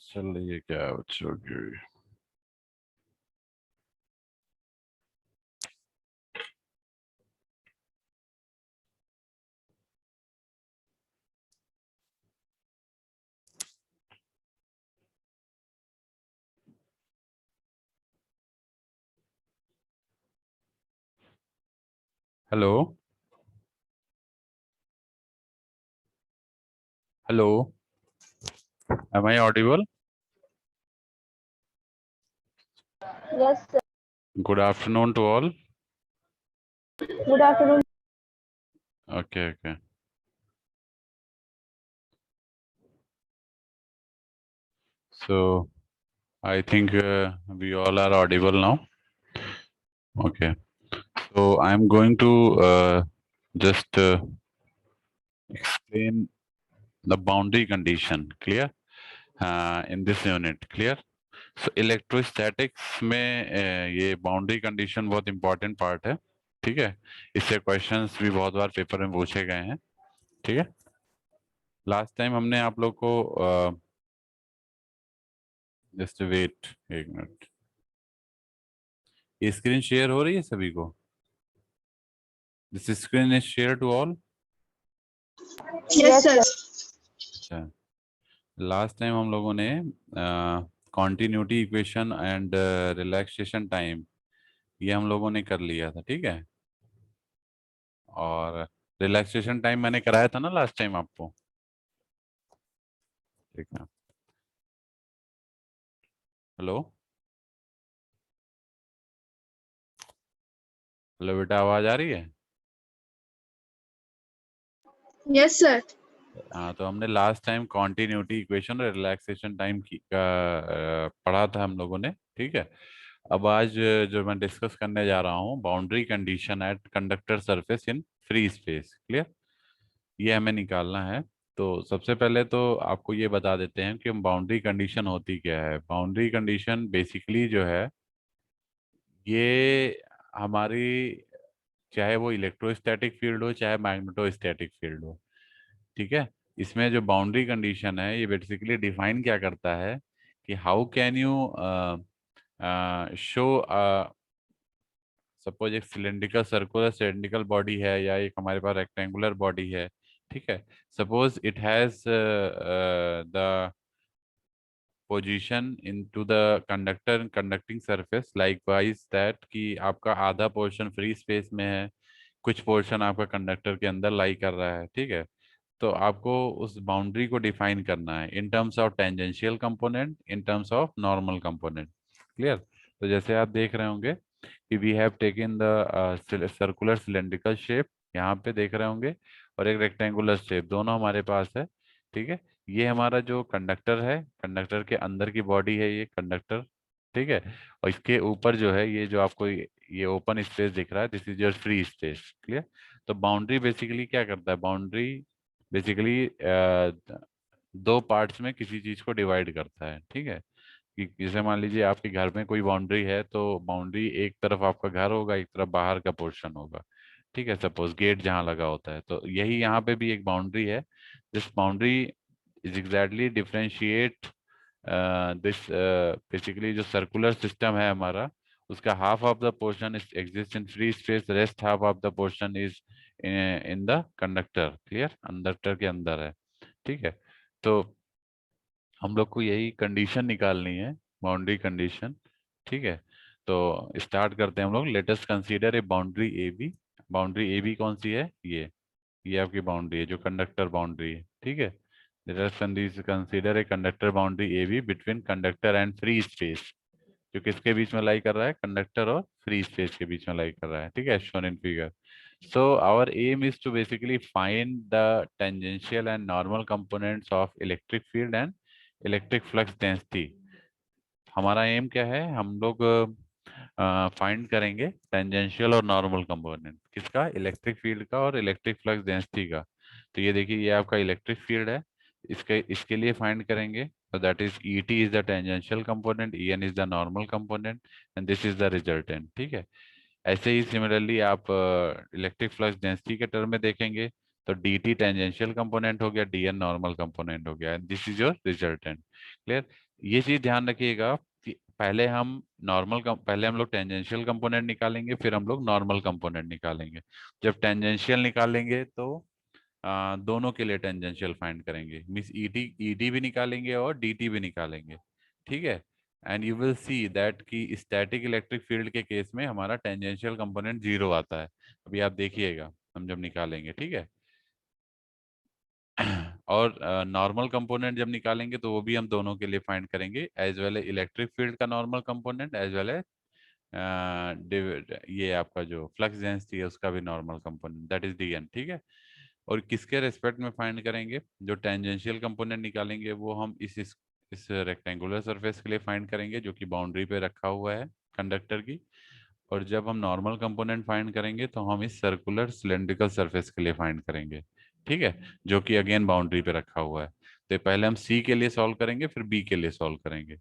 चलिए क्या बच्चों की। Hello hello, am I audible? Yes, sir. Good afternoon to all. Good afternoon. Okay okay, so I think we all are audible now. Okay, so I am going to just explain the boundary condition, clear, in this unit, clear. So electrostatics में ये boundary condition बहुत important part है, ठीक है। इससे questions भी बहुत बार paper में पूछे गए हैं, ठीक है। लास्ट टाइम हमने आप लोग को जस्ट वेट एक मिनट, ये स्क्रीन शेयर हो रही है सभी को? This screen is share to all? Yes, sir. अच्छा, लास्ट टाइम हम लोगों ने continuity equation and relaxation time ये हम लोगों ने कर लिया था, ठीक है। और रिलैक्सेशन टाइम मैंने कराया था ना लास्ट टाइम आपको, ठीक है। हेलो हेलो बेटा, आवाज आ रही है? Yes, sir. हाँ, तो हमने लास्ट टाइम कॉन्टिन्यूटी इक्वेशन और रिलैक्सेशन टाइम की का पढ़ा था हम लोगों ने, ठीक है। अब आज जो मैं डिस्कस करने जा रहा हूँ, boundary condition at conductor surface in free space, clear. ये हमें निकालना है। तो सबसे पहले तो आपको ये बता देते हैं कि बाउंड्री कंडीशन होती क्या है। बाउंड्री कंडीशन बेसिकली जो है, ये हमारी, चाहे वो इलेक्ट्रोस्टैटिक फील्ड हो चाहे मैग्नेटोस्टैटिक फील्ड हो, ठीक है। इसमें जो बाउंड्री कंडीशन है ये बेसिकली डिफाइन क्या करता है कि how can you show, suppose एक सिलेंड्रिकल सर्कुलर सिलेंड्रिकल बॉडी है या एक हमारे पास रेक्टेंगुलर बॉडी है, ठीक है। Suppose it has the position into the conductor conducting surface, likewise that कि आपका आधा पोर्शन फ्री स्पेस में है, कुछ पोर्शन आपका कंडक्टर के अंदर लाई कर रहा है, ठीक है। तो आपको उस बाउंड्री को डिफाइन करना है in terms of tangential component, in terms of normal component, clear. तो जैसे आप देख रहे होंगे कि we have taken the circular cylindrical shape, यहाँ पे देख रहे होंगे, और एक रेक्टेंगुलर शेप, दोनों हमारे पास है, ठीक है। ये हमारा जो कंडक्टर है, कंडक्टर के अंदर की बॉडी है ये कंडक्टर, ठीक है। और इसके ऊपर जो है ये जो आपको ये ओपन स्पेस दिख रहा है, this is your free space, clear. तो बाउंड्री बेसिकली क्या करता है, बाउंड्री बेसिकली दो पार्ट्स में किसी चीज को डिवाइड करता है, ठीक है। कि जैसे मान लीजिए आपके घर में कोई बाउंड्री है, तो बाउंड्री एक तरफ आपका घर होगा, एक तरफ बाहर का पोर्शन होगा, ठीक है। सपोज गेट जहाँ लगा होता है, तो यही यहाँ पे भी एक बाउंड्री है। This boundary is exactly differentiate this, basically जो सर्कुलर सिस्टम है हमारा, उसका half of the portion is exist in free space, rest half of the portion is in the conductor, clear, conductor के अंदर है, ठीक है। तो हम लोग को यही कंडीशन निकालनी है, बाउंड्री कंडीशन, ठीक है। तो स्टार्ट करते हैं हम लोग। Let us consider a boundary A B. Boundary A B कौन सी है? ये आपकी बाउंड्री है जो कंडक्टर बाउंड्री है, ठीक है। Late us consider a conductor boundary A be between conductor and free space, जो किसके बीच में लाई कर रहा है, कंडक्टर और फ्री स्पेस के बीच में लाई कर रहा है, ठीक है, shown in figure. So our aim is to basically find the tangential and normal components of electric field and electric flux density. हमारा एम क्या है, हम लोग फाइंड करेंगे टेंजेंशियल और नॉर्मल कंपोनेंट किसका, इलेक्ट्रिक फील्ड का और इलेक्ट्रिक फ्लक्स डेंसिटी का। तो ये देखिए, ये आपका इलेक्ट्रिक फील्ड है, इसके लिए फाइंड करेंगे। तो that is E T is the tangential component, E N is the normal component, and this is the resultant, ठीक है। ऐसे ही सिमिलरली आप इलेक्ट्रिक फ्लक्स डेंसिटी के टर्म में देखेंगे, तो डी टी टेंजेंशियल कंपोनेंट हो गया, डी एन नॉर्मल कंपोनेंट हो गया, this is your resultant, clear. ये चीज ध्यान रखिएगा कि पहले हम लोग टेंजेंशियल कंपोनेंट निकालेंगे, फिर हम लोग नॉर्मल कंपोनेंट निकालेंगे। जब टेंजेंशियल निकालेंगे तो दोनों के लिए टेंजेंशियल फाइंड करेंगे, मीन्स ईटी ईटी भी निकालेंगे और डीटी भी निकालेंगे, ठीक है। And you will see that कि स्टैटिक इलेक्ट्रिक फील्ड के केस में हमारा टेंजेंशियल कंपोनेंट 0 आता है। अभी आप देखिएगा हम जब निकालेंगे, ठीक है। और नॉर्मल कंपोनेंट जब निकालेंगे तो वो भी हम दोनों के लिए फाइंड करेंगे, as well as electric field का normal component, as well as ये आपका जो फ्लक्स डेंसिटी है उसका भी normal component, that is D N, ठीक है। और किसके रेस्पेक्ट में फाइंड करेंगे? जो टेंजेंशियल कंपोनेंट निकालेंगे वो हम इस रेक्टेंगुलर सरफेस के लिए फाइंड करेंगे जो कि बाउंड्री पे रखा हुआ है कंडक्टर की। और जब हम नॉर्मल कंपोनेंट फाइंड करेंगे तो हम इस सर्कुलर सिलेंड्रिकल सरफेस के लिए फाइंड करेंगे, ठीक है, जो कि अगेन बाउंड्री पे रखा हुआ है। तो पहले हम सी के लिए सॉल्व करेंगे, फिर बी के लिए सॉल्व करेंगे,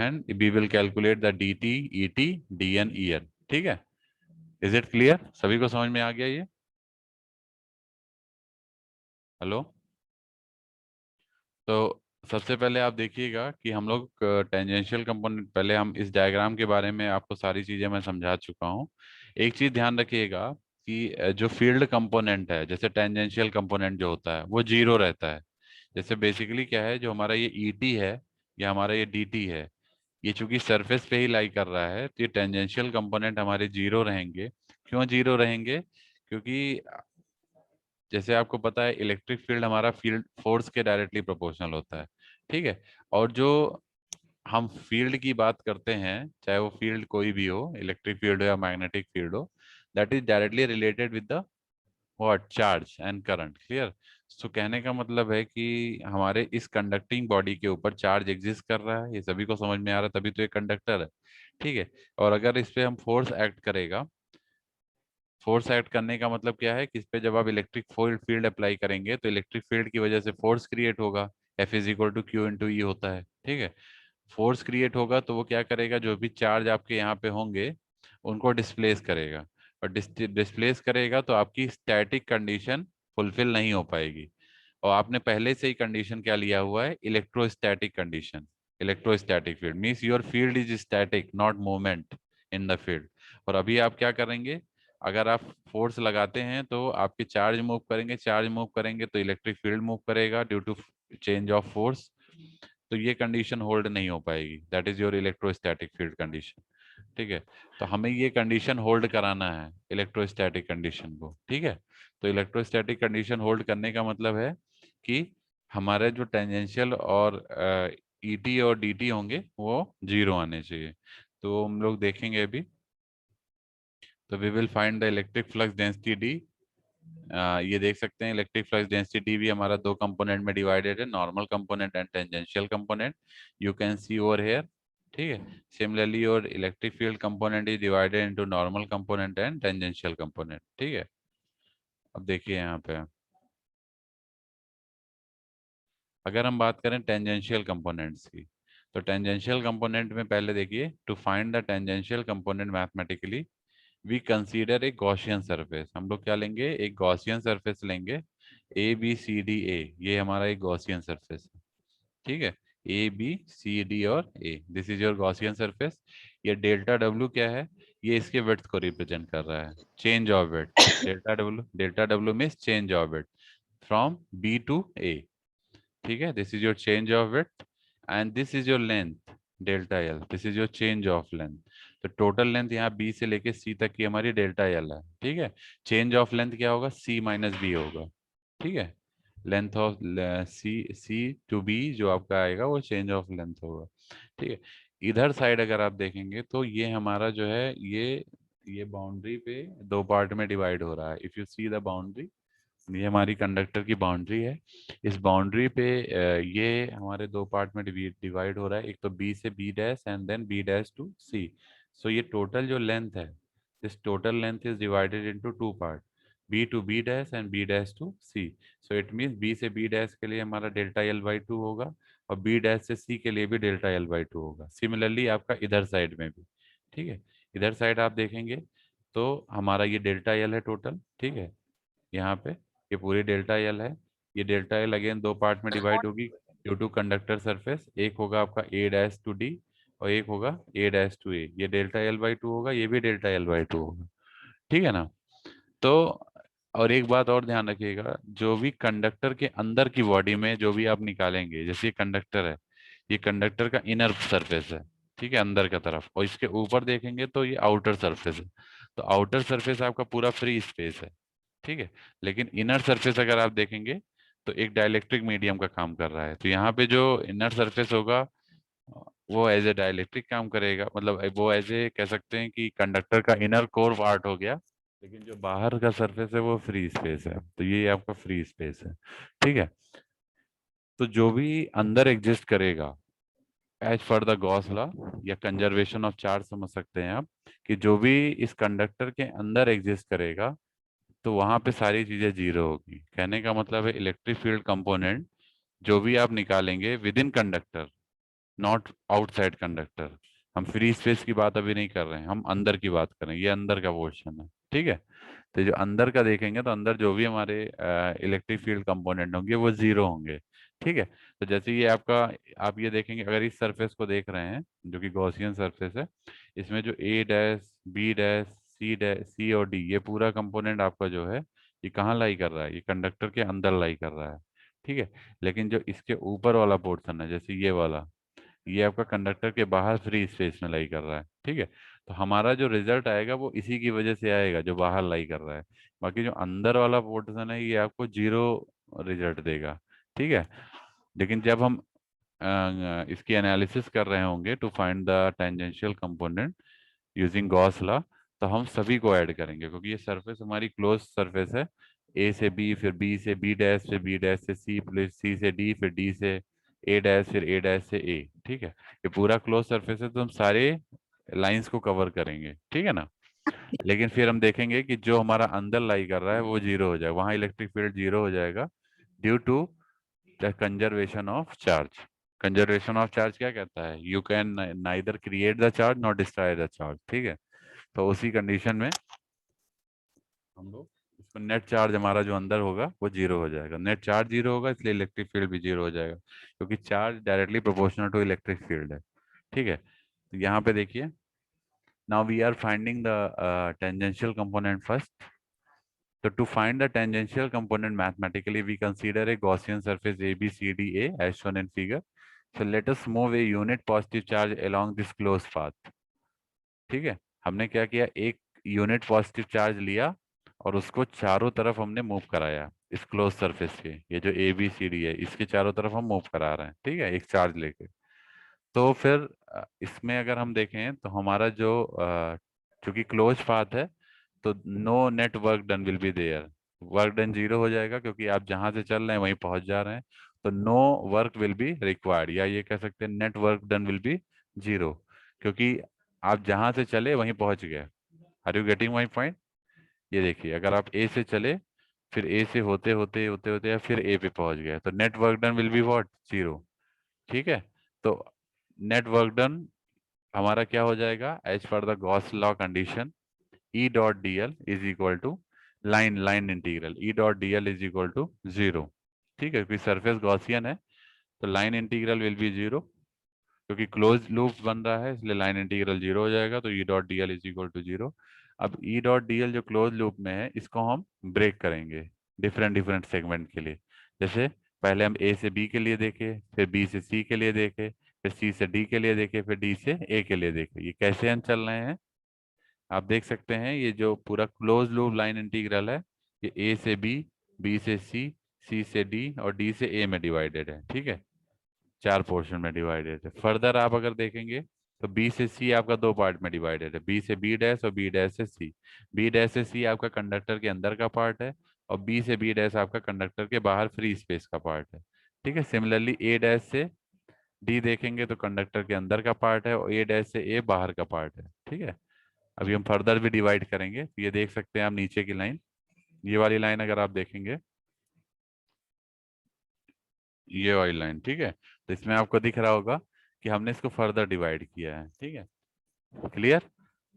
and we will calculate the D T, E T, D N, E N, ठीक है। Is it clear? सभी को समझ में आ गया ये? हेलो। तो सबसे पहले आप देखिएगा कि हम लोग टेंजेंशियल कंपोनेंट, पहले हम इस डायग्राम के बारे में आपको सारी चीज़ें मैं समझा चुका हूँ। एक चीज़ ध्यान रखिएगा कि जो फील्ड कंपोनेंट है, जैसे टेंजेंशियल कंपोनेंट जो होता है वो 0 रहता है। जैसे बेसिकली क्या है, जो हमारा ये ईटी है या हमारा ये डीटी है, ये चूंकि सरफेस पे ही लाई कर रहा है तो ये टेंजेंशियल कंपोनेंट हमारे 0 रहेंगे। क्यों 0 रहेंगे? क्योंकि जैसे आपको पता है इलेक्ट्रिक फील्ड हमारा फील्ड फोर्स के डायरेक्टली प्रोपोर्शनल होता है, ठीक है। और जो हम फील्ड की बात करते हैं, चाहे वो फील्ड कोई भी हो, इलेक्ट्रिक फील्ड हो या मैग्नेटिक फील्ड हो, that is directly related with the what charge and current, clear. So कहने का मतलब है कि हमारे इस कंडक्टिंग बॉडी के ऊपर चार्ज एग्जिस्ट कर रहा है, ये सभी को समझ में आ रहा है, तभी तो ये कंडक्टर है, ठीक है। और अगर इस पे हम फोर्स एक्ट करेगा, फोर्स एक्ट करने का मतलब क्या है कि इस पे जब आप इलेक्ट्रिक फील्ड अप्लाई करेंगे तो इलेक्ट्रिक फील्ड की वजह से फोर्स क्रिएट होगा, F is equal to Q into E होता है, ठीक है। फोर्स क्रिएट होगा तो वो क्या करेगा, जो भी चार्ज आपके यहाँ पे होंगे उनको डिस्प्लेस करेगा, और डिस्प्लेस करेगा तो आपकी स्टैटिक कंडीशन फुलफिल नहीं हो पाएगी। और आपने पहले से ही कंडीशन क्या लिया हुआ है, electrostatic condition. Electrostatic field means your field is static, not movement in the field. और अभी आप क्या करेंगे, अगर आप फोर्स लगाते हैं तो आपके चार्ज मूव करेंगे, चार्ज मूव करेंगे तो इलेक्ट्रिक फील्ड मूव करेगा due to change of force. तो ये कंडीशन होल्ड नहीं हो पाएगी, that is your electrostatic field condition, ठीक है। तो हमें ये कंडीशन होल्ड कराना है, इलेक्ट्रोस्टैटिक कंडीशन को, ठीक है। तो इलेक्ट्रोस्टैटिक कंडीशन होल्ड करने का मतलब है कि हमारे जो टेंजेंशियल और ईटी और डीटी होंगे वो 0 आने चाहिए। तो हम लोग देखेंगे अभी। तो we will find the electric flux density D. ये देख सकते हैं इलेक्ट्रिक फ्लक्स डेंसिटी भी हमारा दो कंपोनेंट में डिवाइडेड है, normal component and tangential component, you can see over here, ठीक है। सिमिलरली और electric field component is divided into normal component and tangential component, ठीक है। अब देखिए यहाँ पे अगर हम बात करें टेंजेंशियल कंपोनेंट्स की, तो टेंजेंशियल कंपोनेंट में पहले देखिए, to find the tangential component mathematically we consider a Gaussian surface. हम लोग क्या लेंगे, एक गॉसियन सरफेस लेंगे, A B C D A, ये हमारा एक गॉसियन सरफेस है, ठीक है। ए बी सी डी और A, this is your Gaussian surface. ये डेल्टा डब्ल्यू क्या है, ये इसके विड्थ को रिप्रेजेंट कर रहा है, change of width. Delta W means change of width from B to A, ठीक है। This is your change of width and this is your length delta L, this is your change of length. तो total length यहाँ B से लेके सी तक की हमारी delta L है, ठीक है। चेंज ऑफ लेंथ क्या होगा, सी माइनस बी होगा, ठीक है। Length of C to B जो आपका आएगा वो चेंज ऑफ लेंथ होगा, ठीक है। इधर साइड अगर आप देखेंगे तो ये हमारा जो है ये बाउंड्री पे दो पार्ट में डिवाइड हो रहा है। If you see the boundary, ये हमारी कंडक्टर की बाउंड्री है। इस बाउंड्री पे ये हमारे दो पार्ट में डिवाइड हो रहा है, एक तो बी से B dash and then B dash to C. So ये टोटल जो लेंथ है, this total length is divided into two part, B to B dash and B dash to C. So it means B से B dash के लिए हमारा delta L by to होगा, और B dash से सी के लिए भी डेल्टा एल बाई टू होगा। सिमिलरली आपका इधर साइड में भी, ठीक है। इधर साइड आप देखेंगे तो हमारा ये डेल्टा एल है टोटल, ठीक है। यहाँ पे ये पूरी डेल्टा एल है, ये डेल्टा एल अगेन दो पार्ट में डिवाइड होगी, ड्यू टू कंडक्टर सरफेस, एक होगा आपका ए डैश टू डी और एक होगा ए डैश टू ए, ये डेल्टा एल बाई टू होगा, ये भी डेल्टा एल बाई टू होगा, ठीक है ना। तो और एक बात और ध्यान रखिएगा, जो भी कंडक्टर के अंदर की बॉडी में जो भी आप निकालेंगे, जैसे ये कंडक्टर है, ये कंडक्टर का इनर सरफेस है, ठीक है, अंदर का तरफ, और इसके ऊपर देखेंगे तो ये आउटर सरफेस है। तो आउटर सरफेस आपका पूरा फ्री स्पेस है, ठीक है। लेकिन इनर सरफेस अगर आप देखेंगे तो एक डाइलेक्ट्रिक मीडियम का काम कर रहा है, तो यहाँ पे जो इनर सरफेस होगा वो एज ए डाइलेक्ट्रिक काम करेगा, मतलब वो एज ए कह सकते हैं कि कंडक्टर का इनर कोर पार्ट हो गया, लेकिन जो बाहर का सरफेस है वो फ्री स्पेस है, तो ये आपका फ्री स्पेस है, ठीक है। तो जो भी अंदर एग्जिस्ट करेगा as per the Gauss law या कंजर्वेशन ऑफ चार्ज समझ सकते हैं आप, कि जो भी इस कंडक्टर के अंदर एग्जिस्ट करेगा तो वहां पे सारी चीजें जीरो होगी। कहने का मतलब है इलेक्ट्रिक फील्ड कंपोनेंट जो भी आप निकालेंगे with in conductor, not outside conductor, हम फ्री स्पेस की बात अभी नहीं कर रहे हैं, हम अंदर की बात कर रहे हैं, ये अंदर का पोर्शन है, ठीक है। तो जो अंदर का देखेंगे तो अंदर जो भी हमारे इलेक्ट्रिक फील्ड कंपोनेंट होंगे वो जीरो होंगे, ठीक है। तो जैसे ये आपका, आप ये देखेंगे अगर इस सरफेस को देख रहे हैं जो कि गॉसियन सरफेस है, इसमें जो ए डैश बी डैश सी और डी, ये पूरा कंपोनेंट आपका जो है ये कहाँ लाई कर रहा है, ये कंडक्टर के अंदर लाई कर रहा है, ठीक है। लेकिन जो इसके ऊपर वाला पोर्शन है जैसे ये वाला, ये आपका कंडक्टर के बाहर फ्री स्पेस में लाई कर रहा है, ठीक है। तो हमारा जो रिजल्ट आएगा वो इसी की वजह से आएगा जो बाहर लाई कर रहा है, बाकी जो अंदर वाला पोर्शन है ये आपको जीरो रिजल्ट देगा, ठीक है। लेकिन जब हम इसकी एनालिसिस कर रहे होंगे to find the tangential component using Gauss law, तो हम सभी को ऐड करेंगे क्योंकि ये सरफेस हमारी क्लोज सरफेस है, ए से बी, फिर बी से बी डैश, फिर बी डैश से सी, प्लस सी से डी, फिर डी से ए डैश, फिर ए डैश से ए, ठीक है। ये पूरा क्लोज सरफेस है तो हम सारे लाइंस को कवर करेंगे, ठीक है ना। लेकिन फिर हम देखेंगे कि जो हमारा अंदर लाई कर रहा है वो जीरो हो जाएगा, वहां इलेक्ट्रिक फील्ड जीरो हो जाएगा due to the conservation of charge. Conservation of charge क्या कहता है, you can neither create the charge not destroy the charge, ठीक है। तो उसी कंडीशन में हम लोग इसको नेट चार्ज हमारा जो अंदर होगा वो जीरो हो जाएगा, नेट चार्ज जीरो होगा इसलिए इलेक्ट्रिक फील्ड भी जीरो हो जाएगा क्योंकि charge directly proportional to electric field है, ठीक है। तो यहाँ पे देखिए, now we are finding the tangential component first. So to find the tangential component mathematically, we consider a Gaussian surface ABCDA as shown in figure. So let us move a unit positive charge along this closed path. ठीक है, हमने क्या किया, एक unit positive charge लिया और उसको चारों तरफ हमने मूव कराया इस क्लोज सरफेस के, ये जो ABCD है इसके चारों तरफ हम मूव करा रहे हैं, ठीक है, एक चार्ज लेके। तो फिर इसमें अगर हम देखें तो हमारा जो चूंकि क्लोज पाथ है तो no net work done will be there, work done zero हो जाएगा क्योंकि आप जहां से चल रहे हैं वहीं पहुंच जा रहे हैं, तो no work will be required, या ये कह सकते हैं net work done will be zero, क्योंकि आप जहां से चले वहीं पहुंच गए। Are you getting my point. ये देखिए अगर आप ए से चले फिर ए से होते होते होते होते फिर ए पे पहुंच गए तो net work done will be what, zero, ठीक है। तो नेट वर्क डन हमारा क्या हो जाएगा, as per the Gauss law condition E dot D L is equal to line integral E dot D L is equal to zero, ठीक है, क्योंकि सरफेस गॉसियन है तो line integral will be zero, क्योंकि क्लोज लूप बन रहा है इसलिए लाइन इंटीग्रल जीरो हो जाएगा, तो E dot D L is equal to zero. अब E डॉट डी एल जो क्लोज लूप में है इसको हम ब्रेक करेंगे डिफरेंट डिफरेंट सेगमेंट के लिए, जैसे पहले हम A से B के लिए देखे, फिर B से C के लिए देखे, फिर C से D के लिए देखे, फिर D से A के लिए देखे, ये कैसे हम चल रहे हैं आप देख सकते हैं। ये जो पूरा क्लोज लूप लाइन इंटीग्रल है ये ए से बी, बी से सी, सी से डी और डी से ए में डिवाइडेड है, ठीक है, चार पोर्शन में डिवाइडेड है। फर्दर आप अगर देखेंगे तो बी से सी आपका दो पार्ट में डिवाइडेड है, बी से बी डैश और बी डैश से सी। बी डैश से सी आपका कंडक्टर के अंदर का पार्ट है और बी से बी डैश आपका कंडक्टर के बाहर फ्री स्पेस का पार्ट है, ठीक है। सिमिलरली ए डैश से डी देखेंगे तो कंडक्टर के अंदर का पार्ट है और ए डैश से ए बाहर का पार्ट है, ठीक है। अभी हम फर्दर भी डिवाइड करेंगे तो ये देख सकते हैं आप नीचे की लाइन, ये वाली लाइन अगर आप देखेंगे, ये वाली लाइन, ठीक है, तो इसमें आपको दिख रहा होगा कि हमने इसको फर्दर डिवाइड किया है, ठीक है, क्लियर।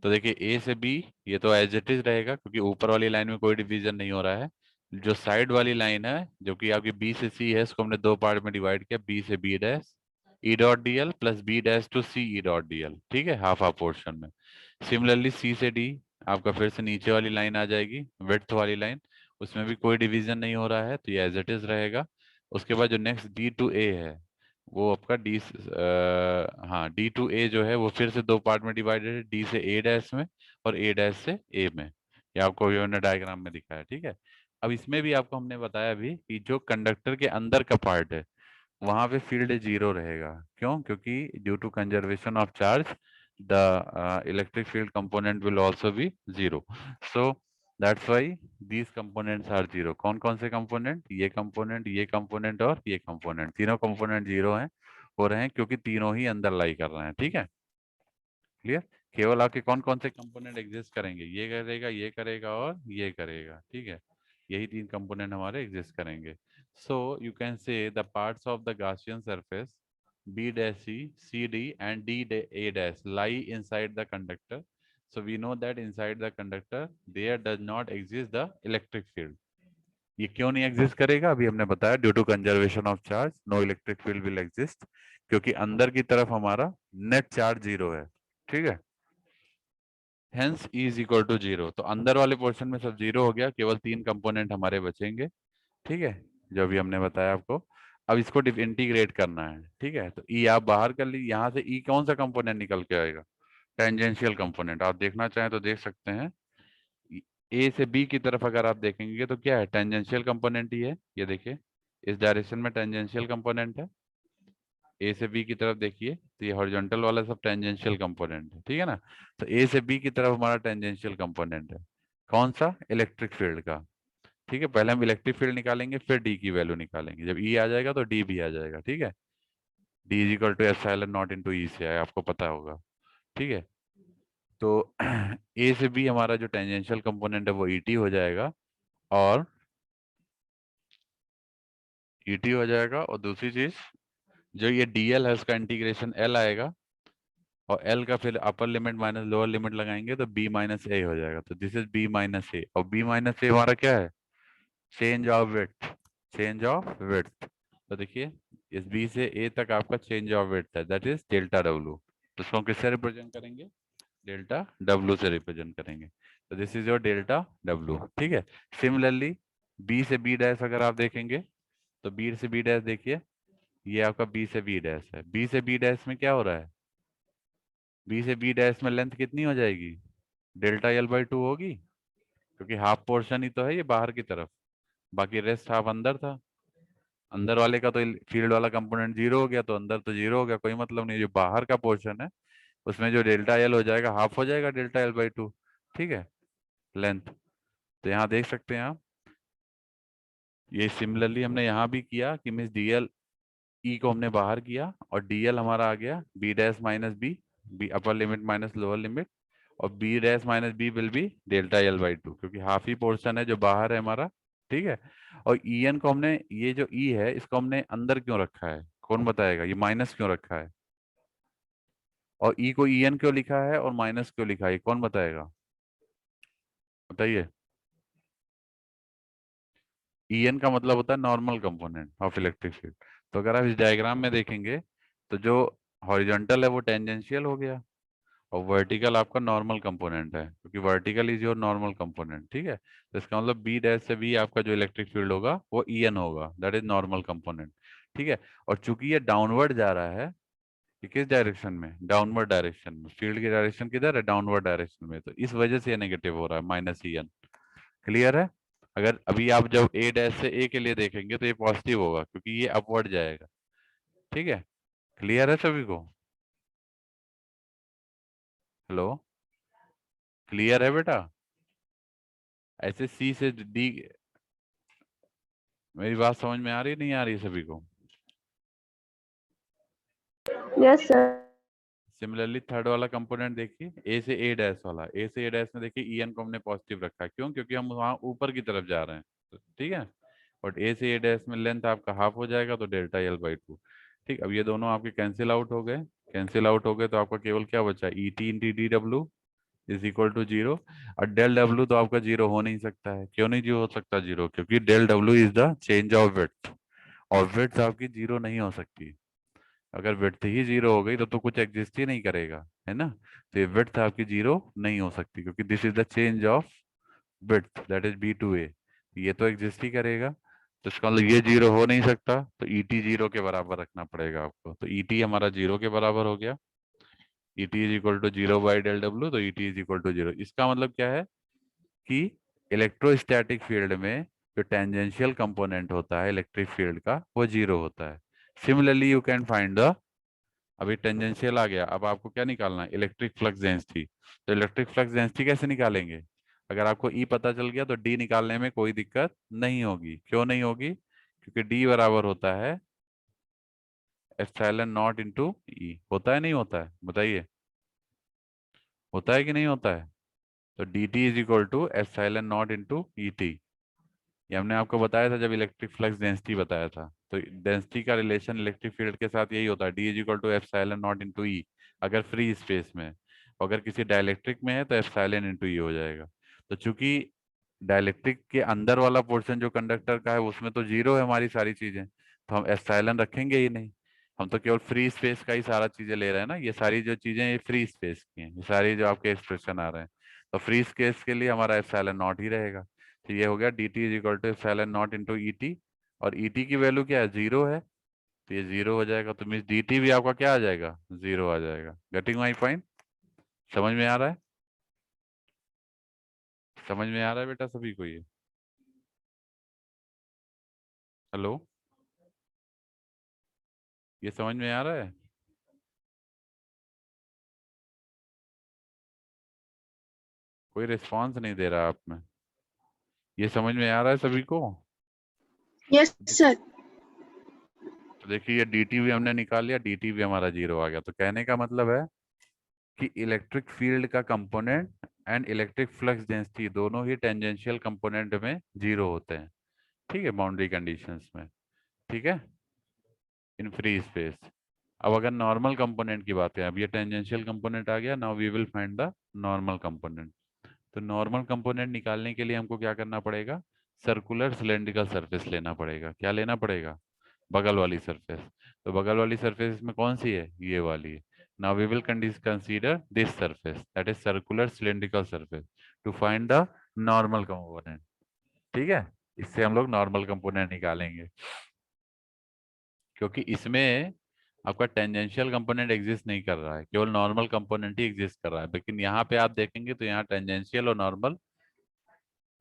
तो देखिए ए से बी ये तो एज इट इज रहेगा क्योंकि ऊपर वाली लाइन में कोई डिवीजन नहीं हो रहा है, जो साइड वाली लाइन है जो कि आपकी बी से सी है, इसको हमने दो पार्ट में डिवाइड किया, बी से B dash E dot D L plus B dash to C E dot D L, ठीक है, हाफ हाफ पोर्शन में। सिमिलरली सी से डी आपका फिर से नीचे वाली लाइन आ जाएगी, विड्थ वाली लाइन, उसमें भी कोई डिवीजन नहीं हो रहा है तो ये एज इट इज रहेगा। उसके बाद जो नेक्स्ट डी टू ए है वो आपका हाँ डी टू ए जो है वो फिर से दो पार्ट में डिवाइडेड है, डी से ए डैश में और ए डैश से ए में। ये आपको अभी हमने डायग्राम में दिखाया, ठीक है। अब इसमें भी आपको हमने बताया भी कि जो कंडक्टर के अंदर का पार्ट है वहां पे फील्ड जीरो रहेगा। क्यों? क्योंकि due to conservation of charge the electric field component will also be zero. So that's why these components are zero. कौन कौन से कंपोनेंट? ये कंपोनेंट, ये कंपोनेंट और ये कंपोनेंट, तीनों कंपोनेंट जीरो हैं, हो रहे हैं क्योंकि तीनों ही अंदर लाई कर रहे हैं, ठीक है। क्लियर? केवल आपके कौन कौन से कंपोनेंट एग्जिस्ट करेंगे? ये करेगा और ये करेगा, ठीक है। यही तीन कंपोनेंट हमारे एग्जिस्ट करेंगे। So you can say the parts of the Gaussian surface B dash C, CD and A dash lie inside the conductor. So we know that inside the conductor there does not exist the electric field. ये क्यों नहीं exist करेगा? अभी हमने बताया due to conservation of charge no electric field will exist, क्योंकि अंदर की तरफ हमारा नेट चार्ज जीरो है, ठीक है। Hence E is equal to zero. तो अंदर वाले पोर्शन में सब जीरो हो गया, केवल तीन कंपोनेंट हमारे बचेंगे, ठीक है, जो भी हमने बताया आपको। अब इसको इंटीग्रेट करना है, ठीक है। तो E आप बाहर कर ली, यहाँ से E कौन सा कंपोनेंट निकल के आएगा? Tangential component. आप देखना चाहें तो देख सकते हैं, ए से बी की तरफ अगर आप देखेंगे तो क्या है? टेंजेंशियल कंपोनेंट ही है। ये देखिए इस डायरेक्शन में टेंजेंशियल कंपोनेंट है। ए से बी की तरफ देखिए तो ये हॉरिजॉन्टल वाला सब टेंजेंशियल कंपोनेंट है, ठीक है ना। तो ए से बी की तरफ हमारा टेंजेंशियल कंपोनेंट है, कौन सा? इलेक्ट्रिक फील्ड का, ठीक है। पहले हम इलेक्ट्रिक फील्ड निकालेंगे फिर डी की वैल्यू निकालेंगे। जब ई आ जाएगा तो डी भी आ जाएगा, ठीक है। D is equal to epsilon naught into E से है, आपको पता होगा, ठीक है। तो ए से बी हमारा जो टेंजेंशियल कंपोनेंट है वो ईटी हो जाएगा, और ईटी हो जाएगा। और दूसरी चीज जो ये डीएल है उसका इंटीग्रेशन एल आएगा, और एल का फिर अपर लिमिट माइनस लोअर लिमिट लगाएंगे तो बी माइनस ए हो जाएगा। तो दिस इज बी माइनस ए, और बी माइनस ए हमारा क्या है? Change of width, change of width. तो देखिए इस बी से ए तक आपका चेंज ऑफ विड्थ है, दैट इज डेल्टा डब्ल्यू। तो इसको हम किससे रिप्रेजेंट करेंगे? डेल्टा डब्ल्यू से रिप्रेजेंट करेंगे। तो this is your delta W, ठीक है। सिमिलरली बी से बी डैश अगर आप देखेंगे तो बी से बी डैश देखिए, ये आपका बी से बी डैश है। बी से बी डैश में क्या हो रहा है? बी से बी डैश में लेंथ कितनी हो जाएगी? डेल्टा एल बाई टू होगी, क्योंकि हाफ पोर्शन ही तो है ये बाहर की तरफ, बाकी रेस्ट हाफ अंदर था। अंदर वाले का तो फील्ड वाला कंपोनेंट जीरो हो गया, तो अंदर तो जीरो हो गया, कोई मतलब नहीं। जो बाहर का पोर्शन है उसमें जो डेल्टा एल हो जाएगा हाफ हो जाएगा डेल्टा एल बाई टू, ठीक है, लेंथ। तो यहाँ देख सकते हैं आप, ये सिमिलरली हमने यहाँ भी किया कि मिस डीएल ई को हमने बाहर किया और डीएल हमारा आ गया B dash minus B, B upper limit minus lower limit, और B dash minus B will be delta L by two, क्योंकि हाफ ही पोर्शन है जो बाहर है हमारा, ठीक है। और ई एन को हमने, ये जो ई है इसको हमने अंदर क्यों रखा है? कौन बताएगा? ये माइनस क्यों रखा है? और ई को ई एन क्यों लिखा है और माइनस क्यों लिखा है? कौन बताएगा? बताइए। ई एन का मतलब होता है normal component of electric field. तो अगर आप इस डायग्राम में देखेंगे तो जो हॉरिजॉन्टल है वो टेंजेंशियल हो गया, और वर्टिकल आपका नॉर्मल कंपोनेंट है, क्योंकि vertical is your normal component, ठीक है। तो इसका मतलब बी डैश से भी आपका जो इलेक्ट्रिक फील्ड होगा वो ई एन होगा, दैट इज नॉर्मल कंपोनेंट, ठीक है। और चूंकि ये डाउनवर्ड जा रहा है, ये किस डायरेक्शन में? डाउनवर्ड डायरेक्शन में। फील्ड की डायरेक्शन किधर है? डाउनवर्ड डायरेक्शन में। तो इस वजह से ये नेगेटिव हो रहा है, माइनस ई एन। क्लियर है? अगर अभी आप जब ए डैश से ए के लिए देखेंगे तो ये पॉजिटिव होगा, क्योंकि ये अपवर्ड जाएगा, ठीक है। क्लियर है सभी को? हेलो, क्लियर है बेटा? ऐसे सी से डी, मेरी बात समझ में आ रही नहीं आ रही सभी को? Yes, sir. सिमिलरली थर्ड वाला कंपोनेंट देखिए, ए से ए डैश वाला, ए से ए डैश में देखिए ई एन को हमने पॉजिटिव रखा है, क्यों? क्योंकि हम वहाँ ऊपर की तरफ जा रहे हैं, तो ठीक है। बट ए से ए डैश में लेंथ आपका हाफ हो जाएगा, तो डेल्टा एल बाई टू, ठीक। अब ये दोनों आपके कैंसिल आउट हो गए, कैंसिल आउट हो गए तो आपका केवल क्या बचा? E T into D W is equal to zero. और डेल डब्ल्यू तो आपका जीरो हो नहीं सकता है। क्यों नहीं जीरो हो सकता जीरो? क्योंकि del W is the change of width, और विड्थ आपकी जीरो नहीं हो सकती। अगर विड्थ ही जीरो हो गई तो कुछ एग्जिस्ट ही नहीं करेगा, है ना। तो ये विड्थ आपकी जीरो नहीं हो सकती, क्योंकि this is the change of width, that is B to A. ये तो एग्जिस्ट ही करेगा, तो इसका मतलब ये जीरो हो नहीं सकता, तो ई टी जीरो के बराबर रखना पड़ेगा आपको। तो ई टी हमारा जीरो के बराबर हो गया। E T is equal to zero by del W, तो E T is equal to zero. इसका मतलब क्या है कि इलेक्ट्रोस्टैटिक फील्ड में जो टेंजेंशियल कंपोनेंट होता है इलेक्ट्रिक फील्ड का, वो जीरो होता है। Similarly you can find the, अभी टेंजेंशियल आ गया, अब आपको क्या निकालना है? Electric flux density. तो इलेक्ट्रिक फ्लक्स डेंसिटी कैसे निकालेंगे? अगर आपको ई पता चल गया तो डी निकालने में कोई दिक्कत नहीं होगी। क्यों नहीं होगी? क्योंकि डी बराबर होता है एप्सिलॉन नॉट इंटू ई। होता है नहीं होता है? बताइए, होता है कि नहीं होता है? तो D T is equal to epsilon naught into E T. ये हमने आपको बताया था जब इलेक्ट्रिक फ्लक्स डेंसिटी बताया था। तो डेंसिटी का रिलेशन इलेक्ट्रिक फील्ड के साथ यही होता है, D is equal to epsilon naught into E, अगर फ्री स्पेस में है। अगर किसी डाइलेक्ट्रिक में है तो एप्सिलॉन इंटू ई हो जाएगा। तो चूंकि डाइलेक्ट्रिक के अंदर वाला पोर्शन जो कंडक्टर का है उसमें तो जीरो है हमारी सारी चीजें, तो हम एप्सिलॉन रखेंगे ही नहीं। हम तो केवल फ्री स्पेस का ही सारा चीजें ले रहे हैं ना। ये सारी जो चीजें ये फ्री स्पेस की हैं, ये सारी जो आपके एक्सप्रेशन आ रहे हैं। तो फ्री स्पेस के लिए हमारा एप्सिलॉन नॉट ही रहेगा। तो ये हो गया D T is equal to epsilon naught into E T. और ई टी की वैल्यू क्या है? जीरो है, तो ये जीरो हो जाएगा। तो मीन्स डी टी भी आपका क्या आ जाएगा? जीरो आ जाएगा। Getting my point? समझ में आ रहा है? समझ में आ रहा है बेटा सभी को ये? हेलो, ये समझ में आ रहा है? कोई रिस्पॉन्स नहीं दे रहा आप में। ये समझ में आ रहा है सभी को? Yes, sir. तो देखिए ये डी टी भी हमने निकाल लिया, डी टी भी हमारा जीरो आ गया। तो कहने का मतलब है कि इलेक्ट्रिक फील्ड का component and electric flux density दोनों ही टेंजेंशियल कंपोनेंट में जीरो होते हैं, ठीक है, बाउंड्री कंडीशंस में, ठीक है, इन फ्री स्पेस। अब अगर नॉर्मल कंपोनेंट की बात करें, अब ये टेंजेंशियल कंपोनेंट आ गया, now we will find the normal component. तो नॉर्मल कंपोनेंट निकालने के लिए हमको क्या करना पड़ेगा? सर्कुलर सिलेंड्रिकल सरफेस लेना पड़ेगा। क्या लेना पड़ेगा? बगल वाली सरफेस। तो बगल वाली सरफेस में कौन सी है? ये वाली है। Now we will consider this surface, that is circular cylindrical surface, to find the normal component. ठीक है, इससे हम लोग नॉर्मल कंपोनेंट निकालेंगे, क्योंकि इसमें आपका टेंजेंशियल कंपोनेंट एग्जिस्ट नहीं कर रहा है, केवल नॉर्मल कंपोनेंट ही एग्जिस्ट कर रहा है। लेकिन यहाँ पे आप देखेंगे तो यहाँ टेंजेंशियल और नॉर्मल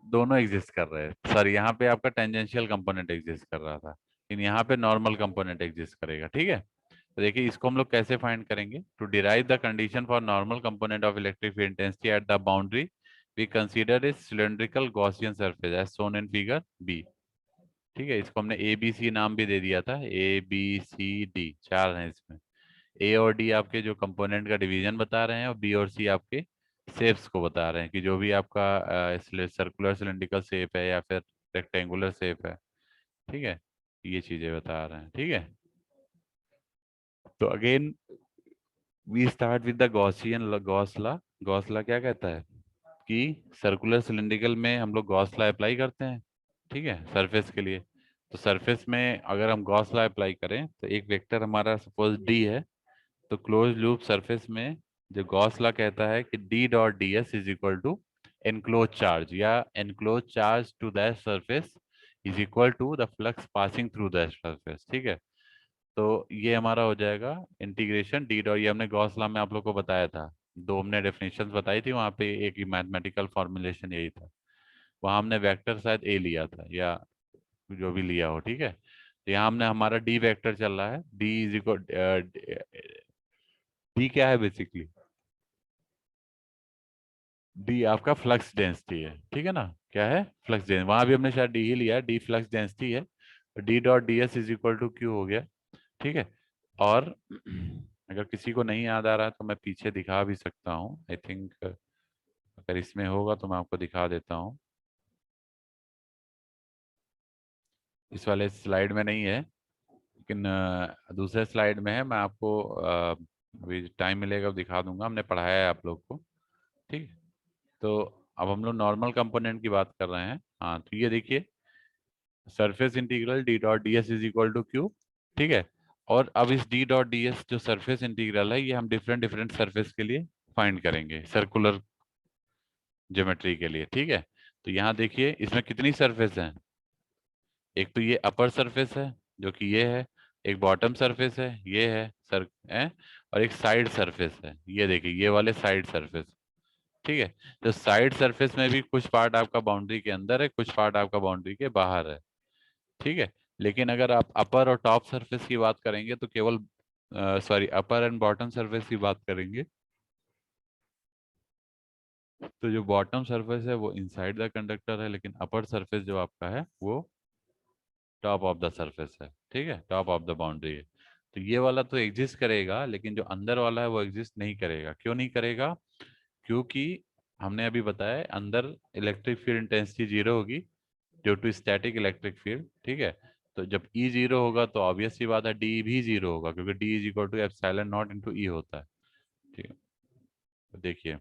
दोनों एग्जिस्ट कर रहे हैं। सर यहाँ पे आपका टेंजेंशियल कंपोनेंट एग्जिस्ट कर रहा था, लेकिन यहाँ पे नॉर्मल कंपोनेंट एग्जिस्ट करेगा। ठीक है, तो देखिए इसको हम लोग कैसे फाइंड करेंगे? To derive the condition for normal component of electric field intensity at the boundary, we consider is cylindrical Gaussian surface as shown in figure B. ठीक है, इसको हमने ए बी सी नाम भी दे दिया था, ए बी सी डी चार हैं इसमें। ए और डी आपके जो कंपोनेंट का डिवीजन बता रहे हैं, और बी और सी आपके शेप्स को बता रहे हैं कि जो भी आपका सर्कुलर सिलेंड्रिकल शेप है या फिर रेक्टेंगुलर शेप है। ठीक है, ये चीजें बता रहे हैं। ठीक है, तो again we start with the Gaussian Gauss law. Gauss law क्या कहता है कि सर्कुलर सिलेंड्रिकल में हम लोग गॉस लॉ अप्लाई करते हैं, ठीक है, सरफेस के लिए। तो सरफेस में अगर हम गॉस लॉ अप्लाई करें तो एक वेक्टर हमारा सपोज डी है, तो क्लोज लूप सरफेस में जो गॉस लॉ कहता है कि D dot D S is equal to enclose charge, या enclose charge to that surface is equal to the flux passing through that surface. ठीक है, तो ये हमारा हो जाएगा इंटीग्रेशन डी डॉट, ये हमने गॉस लॉ में आप लोग को बताया था, दो हमने डेफिनेशंस बताई थी वहाँ पे, एक मैथमेटिकल फॉर्मुलेशन यही था। वहाँ हमने वेक्टर शायद ए लिया था या जो भी लिया हो, ठीक है। तो यहाँ हमने हमारा डी वेक्टर चल रहा है, डी इज इक्वल, डी क्या है बेसिकली? डी आपका फ्लक्स डेंसिटी है, ठीक है ना। क्या है? Flux density. वहां भी हमने शायद डी ही लिया है, डी फ्लक्स डेंसिटी है। D dot D S is equal to Q हो गया। ठीक है, और अगर किसी को नहीं याद आ रहा है तो मैं पीछे दिखा भी सकता हूँ, आई थिंक अगर इसमें होगा तो मैं आपको दिखा देता हूँ। इस वाले स्लाइड में नहीं है, लेकिन दूसरे स्लाइड में है। मैं आपको अभी टाइम मिलेगा तो दिखा दूंगा, हमने पढ़ाया है आप लोग को। ठीक है। तो अब हम लोग नॉर्मल कंपोनेंट की बात कर रहे हैं। हाँ, तो ये देखिए surface integral D dot D S is equal to Q. ठीक है। और अब इस डी डॉट डी एस जो सरफेस इंटीग्रल है ये हम डिफरेंट डिफरेंट सरफेस के लिए फाइंड करेंगे, सर्कुलर ज्योमेट्री के लिए। ठीक है। तो यहाँ देखिए इसमें कितनी सरफेस हैं। एक तो ये अपर सरफेस है जो कि ये है, एक बॉटम सरफेस है ये है, और एक साइड सरफेस है, ये देखिए ये वाले साइड सरफेस। ठीक है। तो साइड सरफेस में भी कुछ पार्ट आपका बाउंड्री के अंदर है, कुछ पार्ट आपका बाउंड्री के बाहर है। ठीक है। लेकिन अगर आप अपर और टॉप सरफेस की बात करेंगे तो केवल sorry upper and bottom surface की बात करेंगे तो जो बॉटम सरफेस है वो इनसाइड द कंडक्टर है, लेकिन अपर सरफेस जो आपका है वो टॉप ऑफ द सरफेस है। ठीक है, टॉप ऑफ द बाउंड्री है। तो ये वाला तो एग्जिस्ट करेगा, लेकिन जो अंदर वाला है वो एग्जिस्ट नहीं करेगा। क्यों नहीं करेगा? क्योंकि हमने अभी बताया अंदर इलेक्ट्रिक फील्ड इंटेंसिटी जीरो होगी due to static electric field. ठीक है। तो जब ई जीरो होगा तो ऑब्वियस सी बात है डी भी जीरो होगा, क्योंकि D is equal to epsilon naught into E होता है। ठीक है। तो देखिए